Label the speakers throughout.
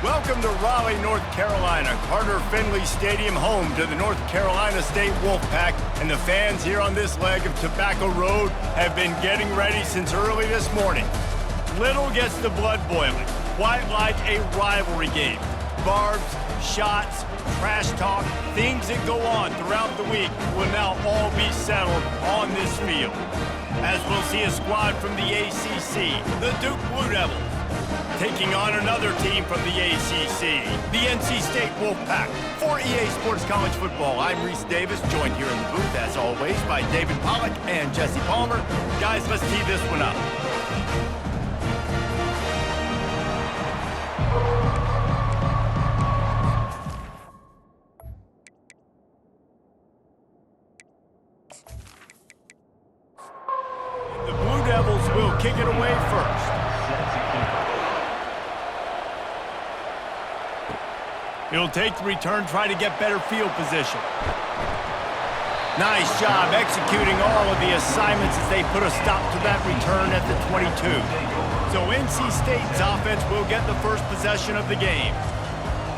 Speaker 1: Welcome to Raleigh, North Carolina, Carter Finley Stadium, home to the North Carolina State Wolfpack, and the fans here on this leg of Tobacco Road have been getting ready since early this morning. Little gets the blood boiling, quite like a rivalry game. Barbs, shots, trash talk, things that go on throughout the week will now all be settled on this field. As we'll see a squad from the ACC, the Duke Blue Devils, taking on another team from the ACC, the NC State Wolfpack. For EA Sports College Football, I'm Reese Davis, joined here in the booth, as always, by David Pollack and Jesse Palmer. Guys, let's tee this one up. The Blue Devils will kick it away first. He'll take the return, try to get better field position. Nice job executing all of the assignments as they put a stop to that return at the 22. So NC State's offense will get the first possession of the game.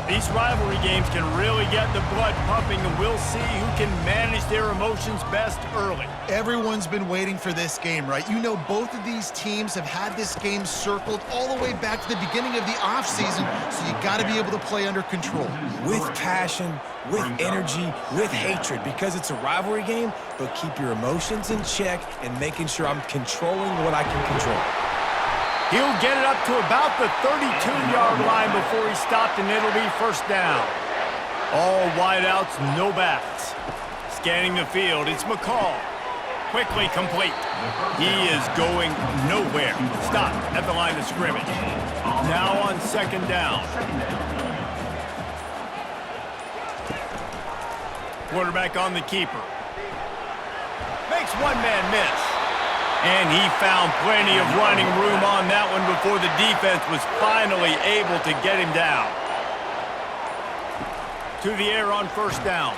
Speaker 1: These rivalry games can really get the blood pumping, and we'll see who can manage their emotions best early.
Speaker 2: Everyone's been waiting for this game, right? You know, both of these teams have had this game circled all the way back to the beginning of the offseason, so you got to be able to play under control.
Speaker 3: With passion, with energy, with hatred, because it's a rivalry game, but keep your emotions in check and making sure I'm controlling what I can control.
Speaker 1: He'll get it up to about the 32-yard line before he's stopped, and it'll be first down. All wideouts, no backs. Scanning the field, it's McCall. Quickly complete. He is going nowhere. Stopped at the line of scrimmage. Now on second down. Quarterback on the keeper. Makes one man miss. And he found plenty of running room on that one before the defense was finally able to get him down. To the air on first down.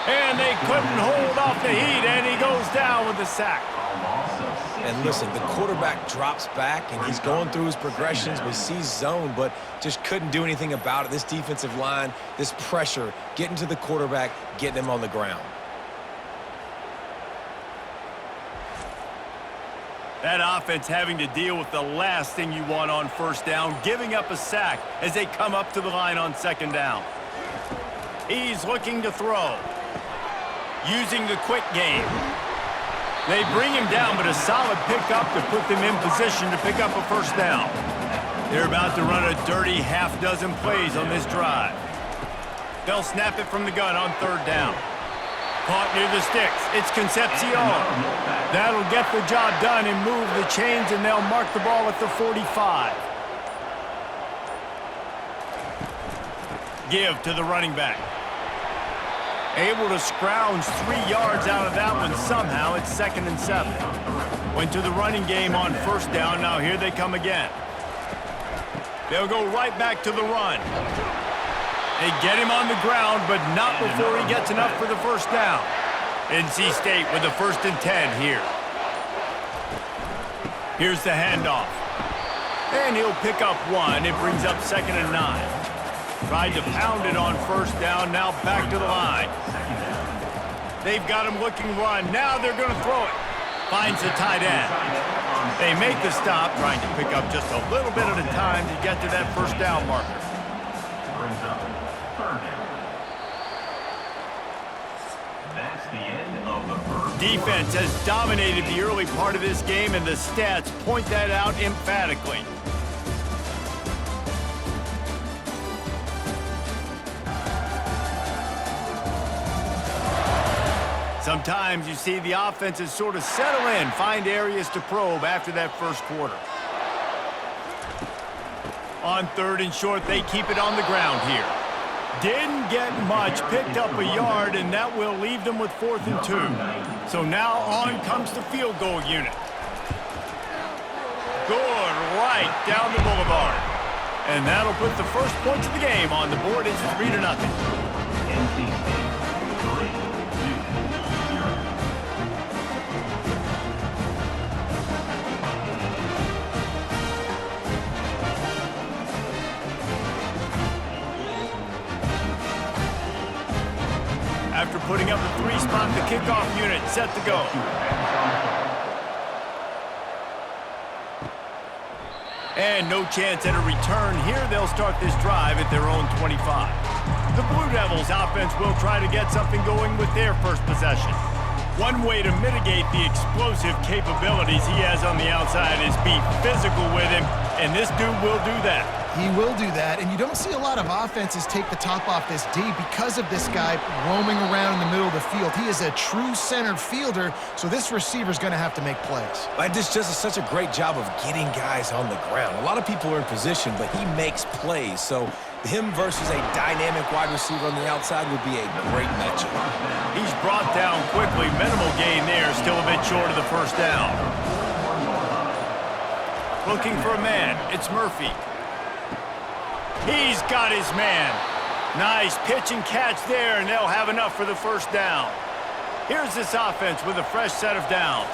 Speaker 1: And they couldn't hold off the heat, and he goes down with a sack.
Speaker 3: And listen, the quarterback drops back, and he's going through his progressions. We see zone, but just couldn't do anything about it. This defensive line, this pressure, getting to the quarterback, getting him on the ground.
Speaker 1: That offense having to deal with the last thing you want on first down, giving up a sack as they come up to the line on second down. He's looking to throw. Using the quick game. They bring him down, but a solid pickup to put them in position to pick up a first down. They're about to run a dirty half-dozen plays on this drive. They'll snap it from the gun on third down. Caught near the sticks. It's Concepcion. That'll get the job done and move the chains, and they'll mark the ball at the 45. Give to the running back. Able to scrounge 3 yards out of that one somehow. It's 2nd and 7. Went to the running game on first down. Now here they come again. They'll go right back to the run. They get him on the ground, but not before he gets enough for the first down. NC State with the 1st and 10 here. Here's the handoff. And he'll pick up one. It brings up 2nd and 9. Tried to pound it on first down, now back to the line. They've got him looking run. Now they're going to throw it. Finds the tight end. They make the stop, trying to pick up just a little bit at a time to get to that first down marker. Defense has dominated the early part of this game, and the stats point that out emphatically. Sometimes you see the offenses sort of settle in, find areas to probe after that first quarter. On third and short, they keep it on the ground here. Didn't get much, picked up a yard, and that will leave them with 4th and 2. So now on comes the field goal unit. Good, right down the boulevard. And that'll put the first points of the game on the board. It's 3-0. after putting up a 3-spot, the kickoff unit set to go. And no chance at a return here. They'll start this drive at their own 25. The Blue Devils offense will try to get something going with their first possession. One way to mitigate the explosive capabilities he has on the outside is be physical with him, and this dude will do that.
Speaker 2: He will do that, and you don't see a lot of offenses take the top off this D because of this guy roaming around in the middle of the field. He is a true centered fielder, so this receiver's going to have to make plays.
Speaker 3: But this just is such a great job of getting guys on the ground. A lot of people are in position, but he makes plays, so him versus a dynamic wide receiver on the outside would be a great matchup.
Speaker 1: He's brought down quickly. Minimal gain there, still a bit short of the first down. Looking for a man. It's Murphy. He's got his man. Nice pitch and catch there, and they'll have enough for the first down. Here's this offense with a fresh set of downs.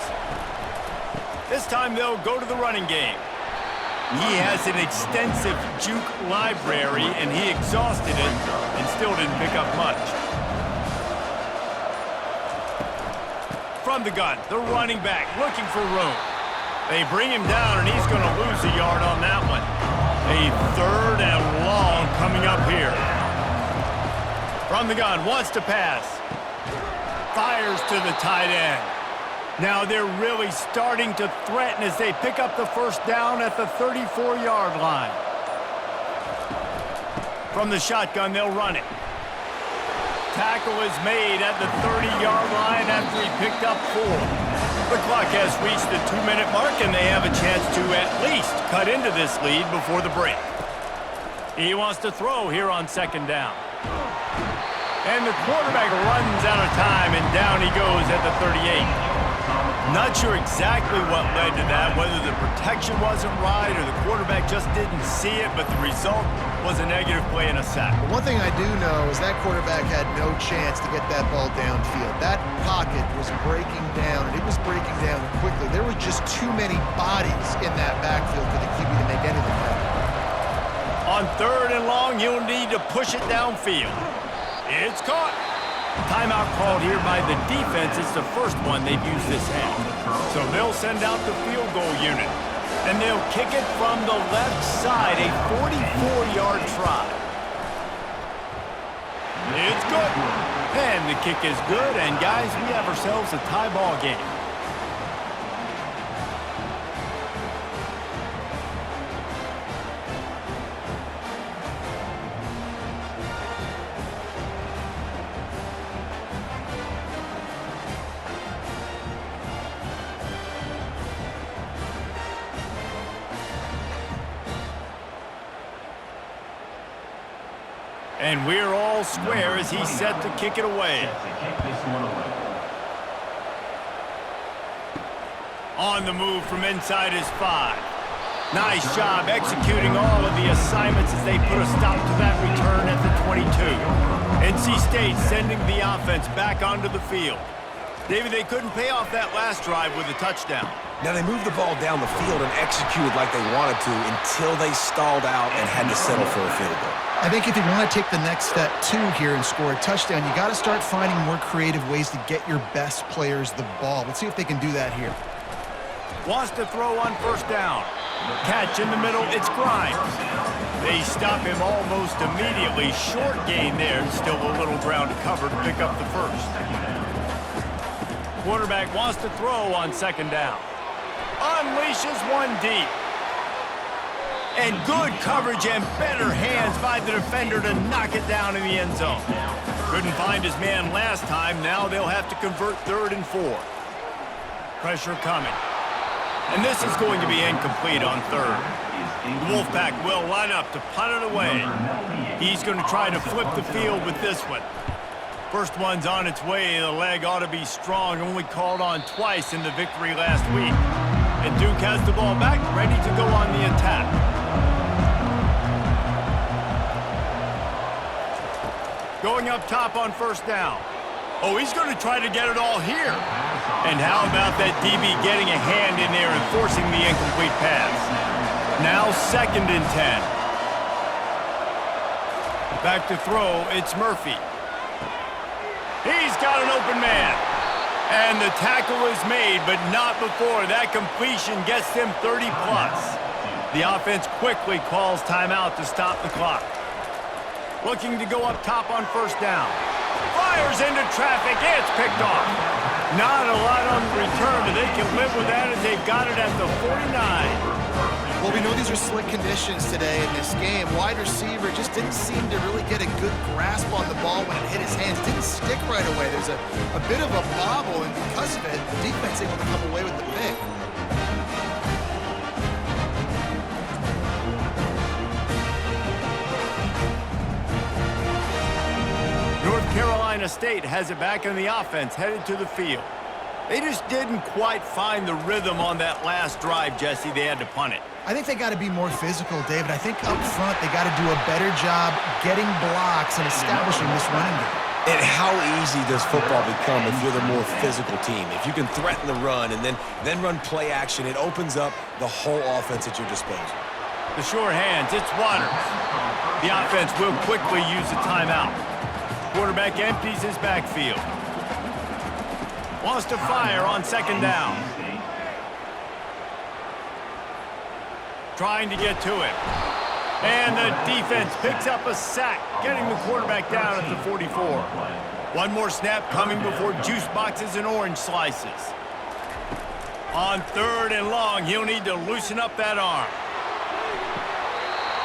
Speaker 1: This time they'll go to the running game. He has an extensive juke library, and he exhausted it and still didn't pick up much. From the gun, the running back looking for room. They bring him down, and he's going to lose a yard on that one. A 3rd and long coming up here. From the gun, wants to pass. Fires to the tight end. Now they're really starting to threaten as they pick up the first down at the 34-yard line. From the shotgun, they'll run it. Tackle is made at the 30-yard line after he picked up 4. The clock has reached the 2-minute mark, and they have a chance to at least cut into this lead before the break. He wants to throw here on 2nd down. And the quarterback runs out of time, and down he goes at the 38. Not sure exactly what led to that, whether the protection wasn't right or the quarterback just didn't see it, but the result was a negative play and a sack.
Speaker 2: But one thing I do know is that quarterback had no chance to get that ball downfield. That pocket was breaking down, and it was breaking down quickly. There were just too many bodies in that backfield for the QB to make anything happen.
Speaker 1: On 3rd and long, you'll need to push it downfield. It's caught. Timeout called here by the defense. It's the first one they've used this half. So they'll send out the field goal unit. And they'll kick it from the left side, a 44-yard try. It's good. And the kick is good. And, guys, we have ourselves a tie ball game. And we're all square as he's set to kick it away. On the move from inside his 5. Nice job executing all of the assignments as they put a stop to that return at the 22. NC State sending the offense back onto the field. David, they couldn't pay off that last drive with a touchdown.
Speaker 3: Now, they moved the ball down the field and executed like they wanted to until they stalled out and had to settle for a field goal.
Speaker 2: I think if you want to take the next step, too, here and score a touchdown, you got to start finding more creative ways to get your best players the ball. Let's see if they can do that here.
Speaker 1: Wants to throw on 1st down. Catch in the middle, it's Grimes. They stop him almost immediately. Short gain there, still a little ground to cover to pick up the first. Quarterback wants to throw on 2nd down. Unleashes one deep. And good coverage and better hands by the defender to knock it down in the end zone. Couldn't find his man last time. Now they'll have to convert 3rd and 4. Pressure coming. And this is going to be incomplete on 3rd. The Wolfpack will line up to punt it away. He's going to try to flip the field with this one. First one's on its way. The leg ought to be strong. Only called on twice in the victory last week. And Duke has the ball back, ready to go on the attack. Going up top on 1st down. Oh, he's going to try to get it all here. And how about that DB getting a hand in there and forcing the incomplete pass? Now 2nd and 10. Back to throw, it's Murphy. He's got an open man. And the tackle is made, but not before that completion gets them 30+. The offense quickly calls timeout to stop the clock. Looking to go up top on first down. Fires into traffic. It's picked off. Not a lot on the return, but they can live with that as they've got it at the 49.
Speaker 2: Well, we know these are slick conditions today in this game. Wide receiver just didn't seem to really get a good grasp on the ball when it hit his hands. Didn't stick right away. There's a bit of a bobble, and because of it, the defense able to come away with the pick.
Speaker 1: North Carolina State has it back in the offense, headed to the field. They just didn't quite find the rhythm on that last drive, Jesse. They had to punt it.
Speaker 2: I think they got to be more physical, David. I think up front they got to do a better job getting blocks and establishing this running game.
Speaker 3: And how easy does football become if you're the more physical team? If you can threaten the run and then run play action, it opens up the whole offense at your disposal.
Speaker 1: The sure hands, it's Waters. The offense will quickly use the timeout. Quarterback empties his backfield. Wants to fire on second down. Trying to get to it. And the defense picks up a sack, getting the quarterback down at the 44. One more snap coming before juice boxes and orange slices. On third and long, he'll need to loosen up that arm.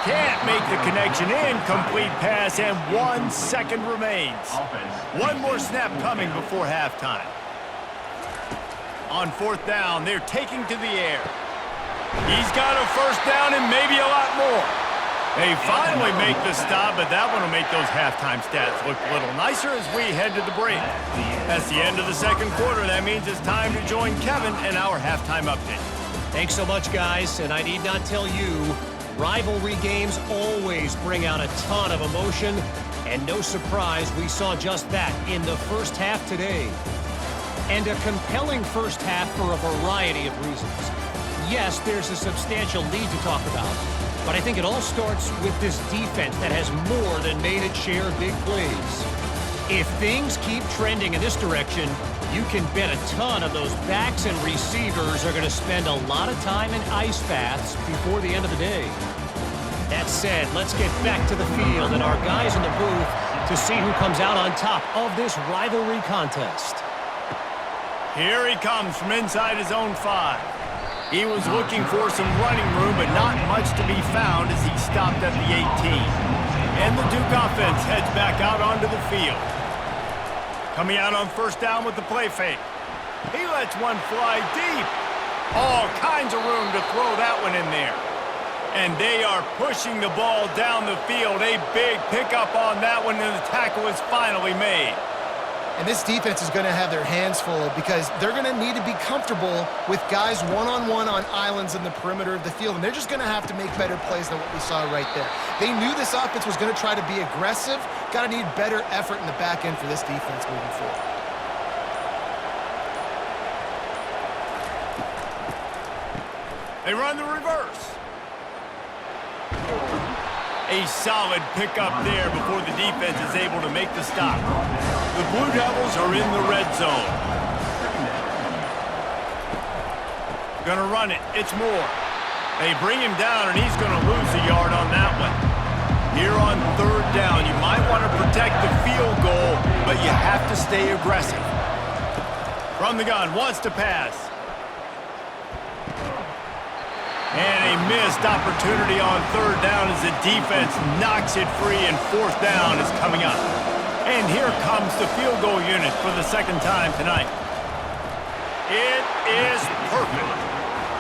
Speaker 1: Can't make the connection. Incomplete pass, and 1 second remains. One more snap coming before halftime. On fourth down, they're taking to the air. He's got a first down and maybe a lot more. They finally make the stop, but that one will make those halftime stats look a little nicer as we head to the break. That's the end of the second quarter. That means it's time to join Kevin in our halftime update.
Speaker 4: Thanks so much, guys, and I need not tell you, rivalry games always bring out a ton of emotion, and no surprise we saw just that in the first half today. And a compelling first half for a variety of reasons. Yes, there's a substantial lead to talk about, but I think it all starts with this defense that has more than made its share of big plays. If things keep trending in this direction, you can bet a ton of those backs and receivers are going to spend a lot of time in ice baths before the end of the day. That said, let's get back to the field and our guys in the booth to see who comes out on top of this rivalry contest.
Speaker 1: Here he comes from inside his own 5. He was looking for some running room, but not much to be found as he stopped at the 18. And the Duke offense heads back out onto the field. Coming out on first down with the play fake. He lets one fly deep. All kinds of room to throw that one in there. And they are pushing the ball down the field. A big pickup on that one, and the tackle is finally made.
Speaker 2: And this defense is going to have their hands full because they're going to need to be comfortable with guys one-on-one on islands in the perimeter of the field. And they're just going to have to make better plays than what we saw right there. They knew this offense was going to try to be aggressive. Got to need better effort in the back end for this defense moving forward.
Speaker 1: They run the reverse. A solid pickup there before the defense is able to make the stop. The Blue Devils are in the red zone. Gonna run it. It's Moore. They bring him down, and he's gonna lose a yard on that one. Here on third down, you might want to protect the field goal, but you have to stay aggressive. From the gun, wants to pass. And a missed opportunity on third down as the defense knocks it free, and fourth down is coming up. And here comes the field goal unit for the second time tonight. It is perfect.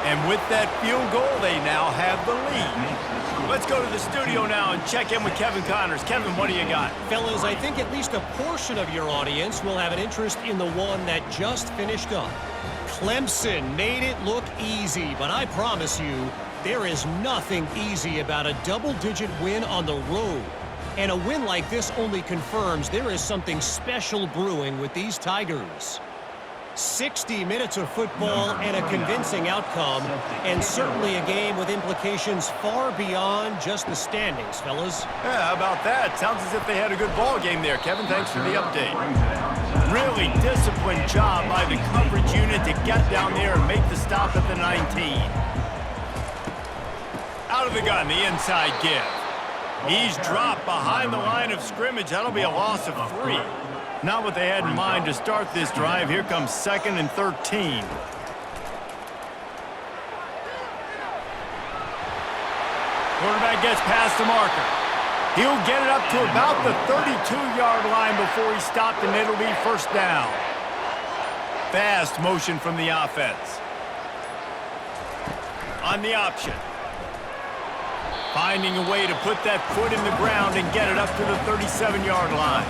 Speaker 1: And with that field goal, they now have the lead. Let's go to the studio now and check in with Kevin Connors. Kevin, what do you got?
Speaker 4: Fellas, I think at least a portion of your audience will have an interest in the one that just finished up. Clemson made it look easy, but I promise you, there is nothing easy about a double-digit win on the road. And a win like this only confirms there is something special brewing with these Tigers. 60 minutes of football and a convincing outcome, and certainly a game with implications far beyond just the standings, fellas.
Speaker 1: Yeah, how about that? Sounds as if they had a good ball game there, Kevin. Thanks for the update. Really disciplined job by the coverage unit to get down there and make the stop at the 19. Out of the gun, the inside give. He's dropped behind the line of scrimmage. That'll be a loss of 3. Not what they had in mind to start this drive. Here comes 2nd and 13. Quarterback gets past the marker. He'll get it up to about the 32-yard line before he's stopped, and it'll be first down. Fast motion from the offense. On the option. Finding a way to put that foot in the ground and get it up to the 37-yard line.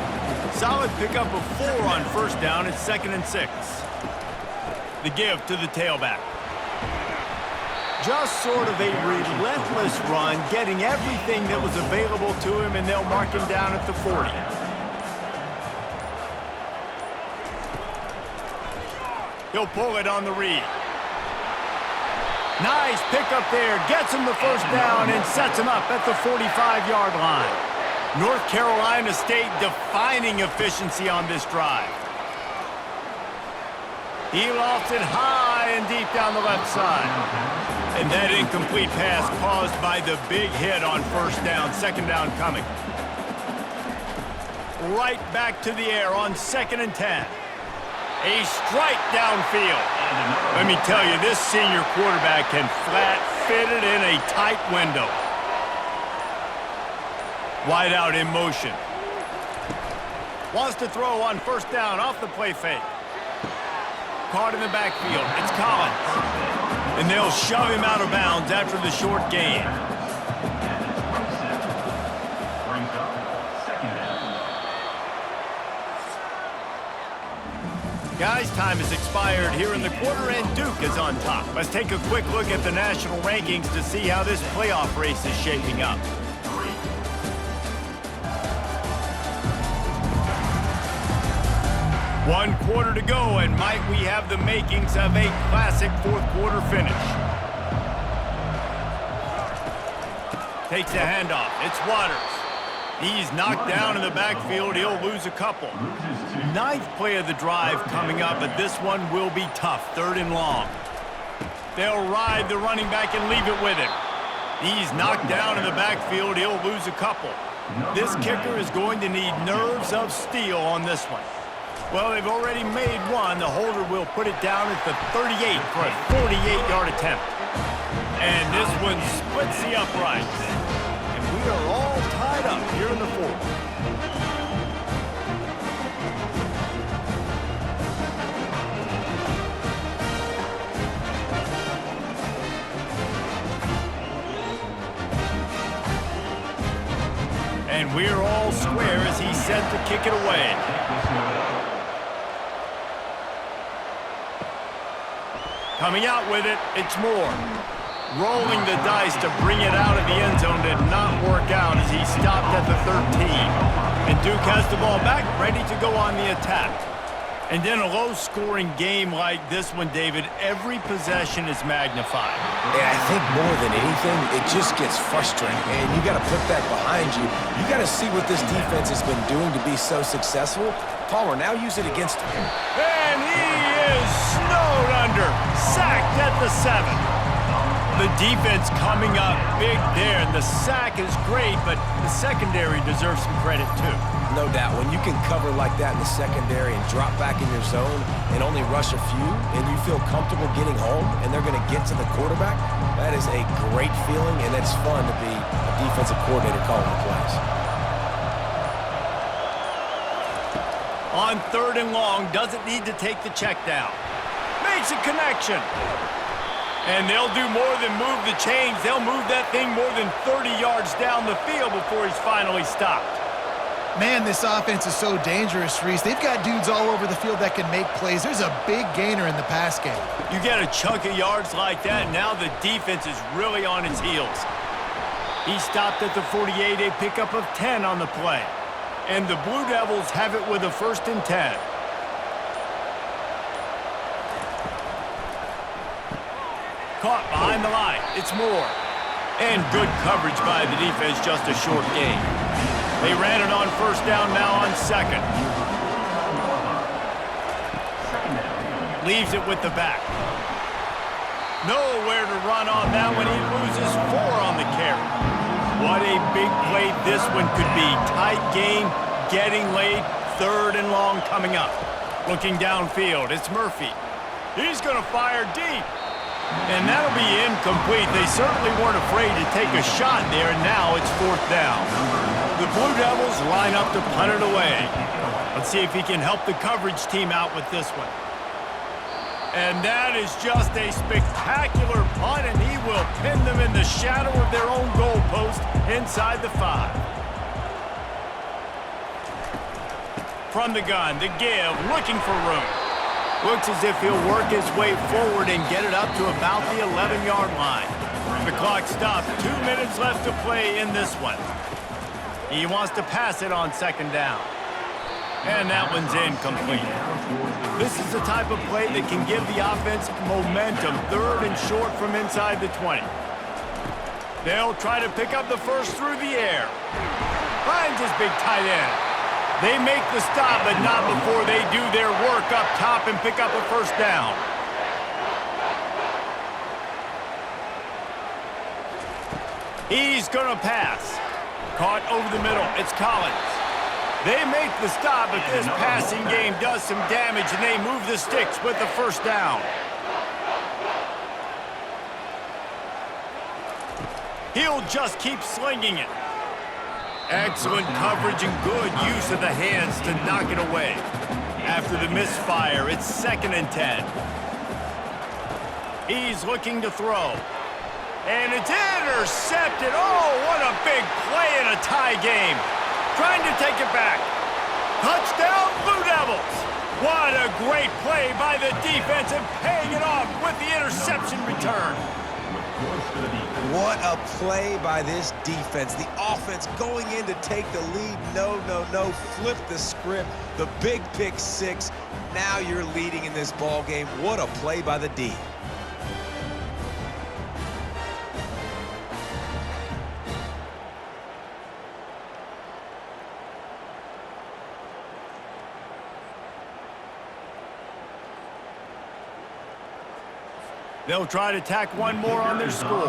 Speaker 1: Solid pickup of 4 on first down. It's 2nd and 6. The give to the tailback. Just sort of a relentless run, getting everything that was available to him, and they'll mark him down at the 40. He'll pull it on the read. Nice pickup there. Gets him the first down and sets him up at the 45-yard line. North Carolina State defining efficiency on this drive. He lofts it high and deep down the left side. And that incomplete pass caused by the big hit on first down. 2nd down coming. Right back to the air on 2nd and 10. A strike downfield. Let me tell you, this senior quarterback can flat fit it in a tight window. Wide out in motion. Wants to throw on first down off the play fake. Caught in the backfield. It's Collins. And they'll shove him out of bounds after the short gain. Guys, time has expired here in the quarter, and Duke is on top. Let's take a quick look at the national rankings to see how this playoff race is shaping up. One quarter to go, and might we have the makings of a classic fourth-quarter finish. Takes the handoff. It's Waters. He's knocked down in the backfield. He'll lose a couple. 9th play of the drive coming up, but this one will be tough. 3rd and long. They'll ride the running back and leave it with him. He's knocked down in the backfield. He'll lose a couple. This kicker is going to need nerves of steel on this one. Well, they've already made one. The holder will put it down at the 38 for a 48-yard attempt. And this one splits the uprights. And we are all tied up here in the 4th. And we're all square as he's set to kick it away. Coming out with it, it's Moore. Rolling the dice to bring it out of the end zone did not work out as he stopped at the 13. And Duke has the ball back, ready to go on the attack. And in a low-scoring game like this one, David, every possession is magnified.
Speaker 3: Yeah, I think more than anything, it just gets frustrating, and you got to put that behind you. You got to see what this defense has been doing to be so successful. Palmer, now use it against him.
Speaker 1: And he is snowed under, sacked at the 7. The defense coming up big there, and the sack is great, but the secondary deserves some credit too.
Speaker 3: No doubt. When you can cover like that in the secondary and drop back in your zone and only rush a few, and you feel comfortable getting home, and they're going to get to the quarterback, that is a great feeling, and it's fun to be a defensive coordinator calling the plays.
Speaker 1: On 3rd and long, doesn't need to take the check down. Makes a connection. And they'll do more than move the chains. They'll move that thing more than 30 yards down the field before he's finally stopped.
Speaker 2: Man, this offense is so dangerous, Reese. They've got dudes all over the field that can make plays. There's a big gainer in the pass game.
Speaker 1: You get a chunk of yards like that, now the defense is really on its heels. He stopped at the 48, a pickup of 10 on the play. And the Blue Devils have it with a 1st and 10. Caught behind the line. It's Moore. And good coverage by the defense, just a short gain. They ran it on first down, now on second. Leaves it with the back. Nowhere to run on that one. He loses 4 on the carry. What a big play this one could be. Tight game, getting late, 3rd and long coming up. Looking downfield, it's Murphy. He's going to fire deep. And that'll be incomplete. They certainly weren't afraid to take a shot there, and now it's 4th down. The Blue Devils line up to punt it away. Let's see if he can help the coverage team out with this one. And that is just a spectacular punt, and he will pin them in the shadow of their own goalpost inside the 5. From the gun, the give, looking for room. Looks as if he'll work his way forward and get it up to about the 11-yard line. The clock stops. 2 minutes left to play in this one. He wants to pass it on 2nd down. And that one's incomplete. This is the type of play that can give the offense momentum. 3rd and short from inside the 20. They'll try to pick up the first through the air. Finds his big tight end. They make the stop, but not before they do their work up top and pick up a first down. He's going to pass. Caught over the middle. It's Collins. They make the stop, but this passing game does some damage, and they move the sticks with the first down. He'll just keep slinging it. Excellent coverage and good use of the hands to knock it away. After the misfire, it's 2nd and 10. He's looking to throw. And it's intercepted. Oh, what a big play in a tie game. Trying to take it back. Touchdown, Blue Devils. What a great play by the defense and paying it off with the interception return.
Speaker 3: What a play by this defense. The offense going in to take the lead. No. Flip the script. The big pick 6. Now you're leading in this ball game. What a play by the D.
Speaker 1: They'll try to tack one more on their score.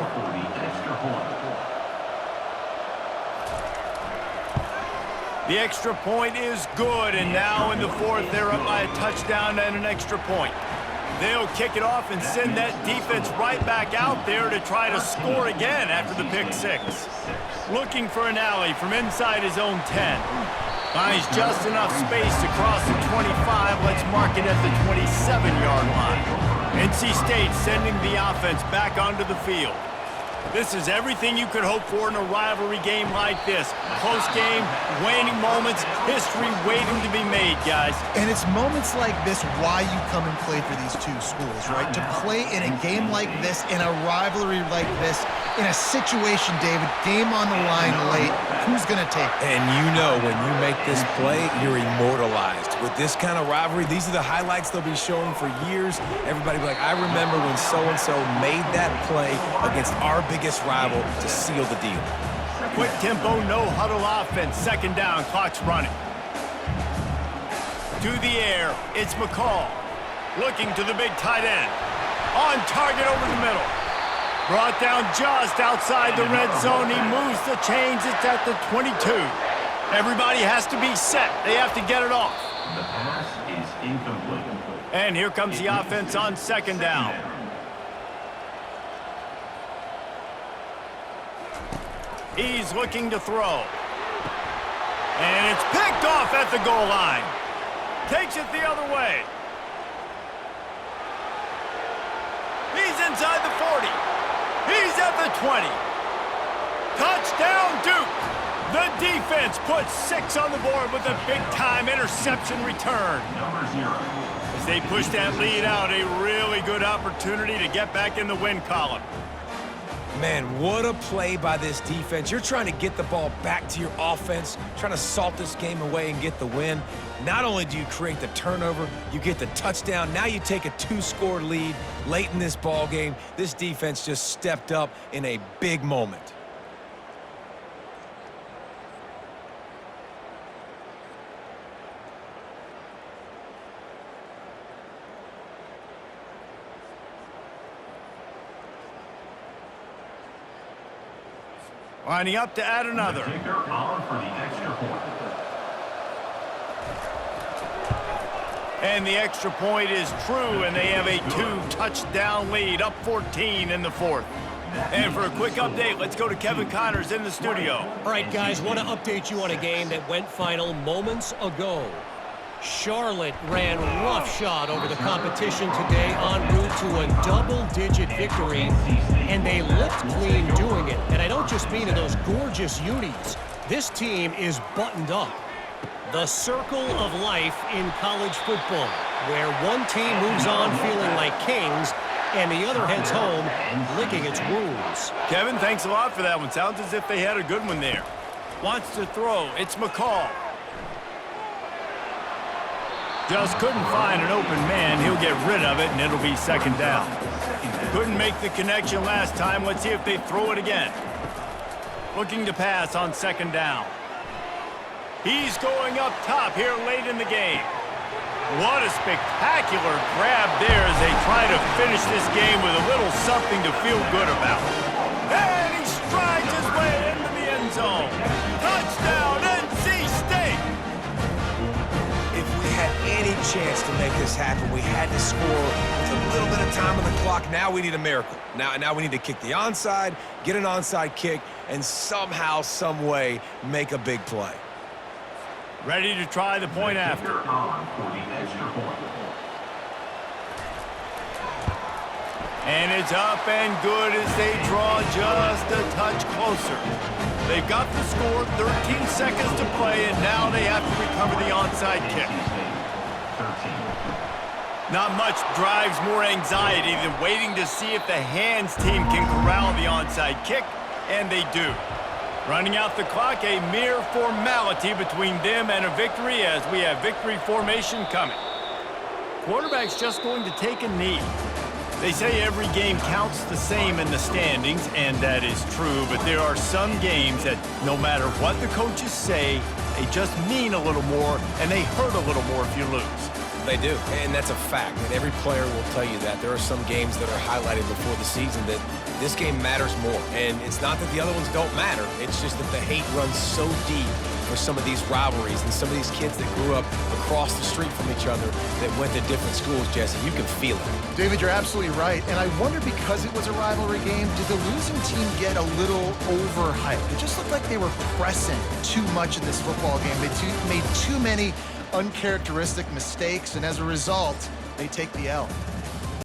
Speaker 1: The extra point is good, and now in the 4th, they're up by a touchdown and an extra point. They'll kick it off and send that defense right back out there to try to score again after the pick 6. Looking for an alley from inside his own 10. Finds just enough space to cross the 25. Let's mark it at the 27-yard line. NC State sending the offense back onto the field. This is everything you could hope for in a rivalry game like this. Close game, waning moments, history waiting to be made, guys.
Speaker 2: And it's moments like this why you come and play for these two schools, right? To play in a game like this, in a rivalry like this, in a situation, David, game on the line late, who's going to take it?
Speaker 3: And you know when you make this play, you're immortalized. With this kind of rivalry, these are the highlights they'll be showing for years. Everybody will be like, I remember when so-and-so made that play against our biggest rival to seal the deal.
Speaker 1: Quick tempo, no huddle offense. 2nd down, clock's running. To the air, it's McCall. Looking to the big tight end. On target over the middle. Brought down just outside the red zone. He moves the chains. It's at the 22. Everybody has to be set. They have to get it off.
Speaker 5: The pass is incomplete.
Speaker 1: And here comes the offense on 2nd down. He's looking to throw. And it's picked off at the goal line. Takes it the other way. He's inside the 40. He's at the 20. Touchdown, Duke. The defense puts 6 on the board with a big-time interception return.
Speaker 5: Number 0.
Speaker 1: As they push that lead out, a really good opportunity to get back in the win column.
Speaker 3: Man, what a play by this defense. You're trying to get the ball back to your offense, trying to salt this game away and get the win. Not only do you create the turnover, you get the touchdown. Now you take a 2-score lead late in this ball game. This defense just stepped up in a big moment.
Speaker 1: Lining up to add another.
Speaker 5: Kicker on for the extra point.
Speaker 1: And the extra point is true, and they have a 2-touchdown lead, up 14 in the fourth. And for a quick update, let's go to Kevin Connors in the studio.
Speaker 4: All right, guys, want to update you on a game that went final moments ago. Charlotte ran roughshod over the competition today en route to a double-digit victory, and they looked clean doing it. And I don't just mean in those gorgeous unis. This team is buttoned up. The circle of life in college football, where one team moves on feeling like kings, and the other heads home licking its wounds.
Speaker 1: Kevin, thanks a lot for that one. Sounds as if they had a good one there. Wants to throw. It's McCall. Just couldn't find an open man. He'll get rid of it, and it'll be second down. Couldn't make the connection last time. Let's see if they throw it again. Looking to pass on second down. He's going up top here late in the game. What a spectacular grab there as they try to finish this game with a little something to feel good about. And he strides his way into the end zone. Touchdown, NC State!
Speaker 3: If we had any chance to make this happen, we had to score with a little bit of time on the clock. Now we need a miracle. Now we need to kick the onside, get an onside kick, and somehow, some way, make a big play.
Speaker 1: Ready to try the point after.
Speaker 5: Kicker on for the extra point.
Speaker 1: And it's up and good as they draw just a touch closer. They've got the score, 13 seconds to play, and now they have to recover the onside kick.
Speaker 5: 13.
Speaker 1: Not much drives more anxiety than waiting to see if the hands team can corral the onside kick, and they do. Running out the clock, a mere formality between them and a victory as we have victory formation coming. Quarterback's just going to take a knee. They say every game counts the same in the standings, and that is true, but there are some games that no matter what the coaches say, they just mean a little more, and they hurt a little more if you lose.
Speaker 3: They do, and that's a fact, and every player will tell you that. There are some games that are highlighted before the season that this game matters more, and it's not that the other ones don't matter. It's just that the hate runs so deep for some of these rivalries and some of these kids that grew up across the street from each other that went to different schools, Jesse. You can feel it.
Speaker 2: David, you're absolutely right. And I wonder, because it was a rivalry game, did the losing team get a little overhyped? It just looked like they were pressing too much in this football game. They made too many uncharacteristic mistakes, and as a result, they take the L.